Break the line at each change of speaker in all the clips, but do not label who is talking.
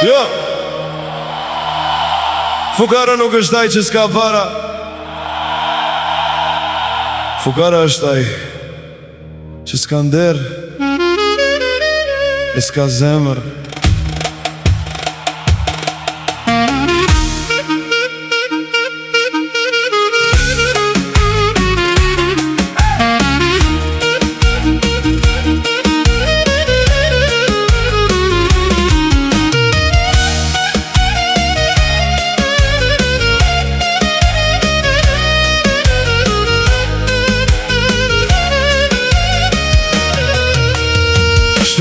Jo, fukara nuk është ai që s'ka para. Fukara është ai që s'ka nder e s'ka zemër.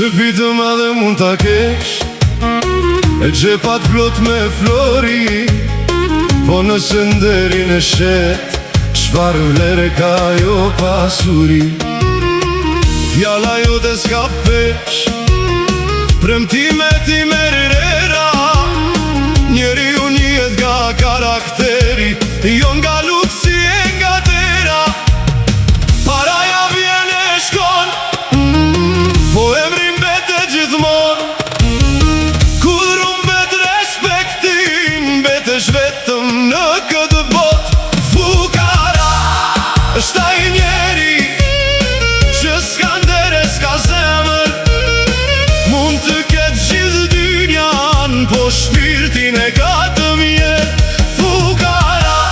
Shtëpi të madhe mund t'a kesh, e gjepat plot me flori, po nëse nderin e shet, çfar vlere ka jo pasuri. Fjala jote s'ka pesh, premtime ti merrera, njeriu njihet nga karakteri, jo nga luksi e nga dera. Paraja vjen e shkon, po emri mbetet gjithmon. Kur humbet respekti, mbetesh vetëm në këtë bot. Fukara është ai njeri që s'ka nder e s'ka zemër. Mund të ketë gjithë dynjan, po shpirtin e ka të mirë. Fukara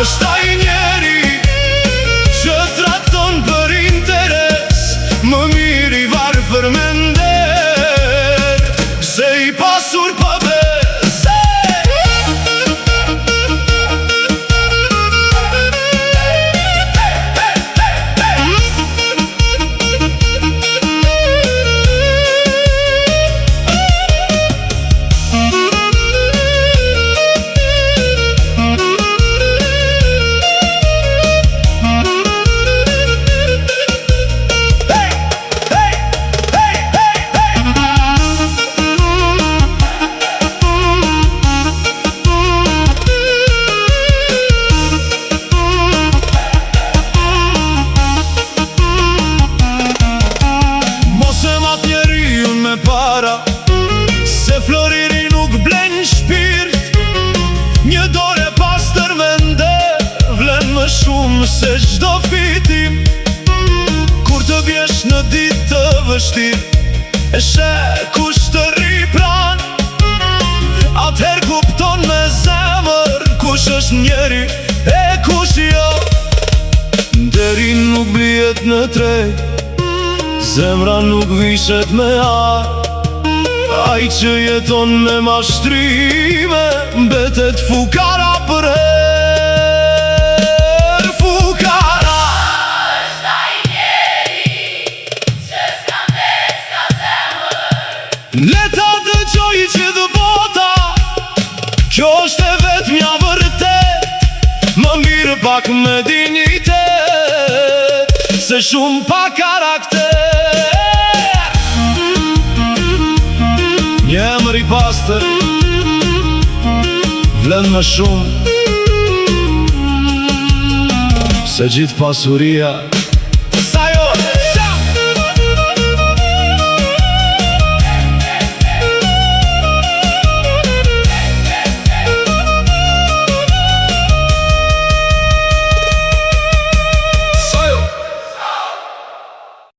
është ai njeri që traton për interes, më mirë i varfër me nder se i pasur pa bes. Se floriri nuk blen shpirt, një dore pastër me nder vlen më shumë se çdo fitim. Kur të vjesh në ditë të vështirë, e sheh kush të rri pran, atëherë kupton me zemër kush është njeri e kush jo. Nderi nuk blihet në trej, zemra nuk vishet me ar. Ai që jeton me mashtrime, mbetet fukara për her. Fukara
është ai njeri që s'ka nder, s'ka zemër.
Le ta dëgjoj gjithë bota, kjo është e vetmja vërtet. Më mirë pak me dinjitet se shumë pa karakter. Një emër i pastër vlen më shumë se gjithë pasuria.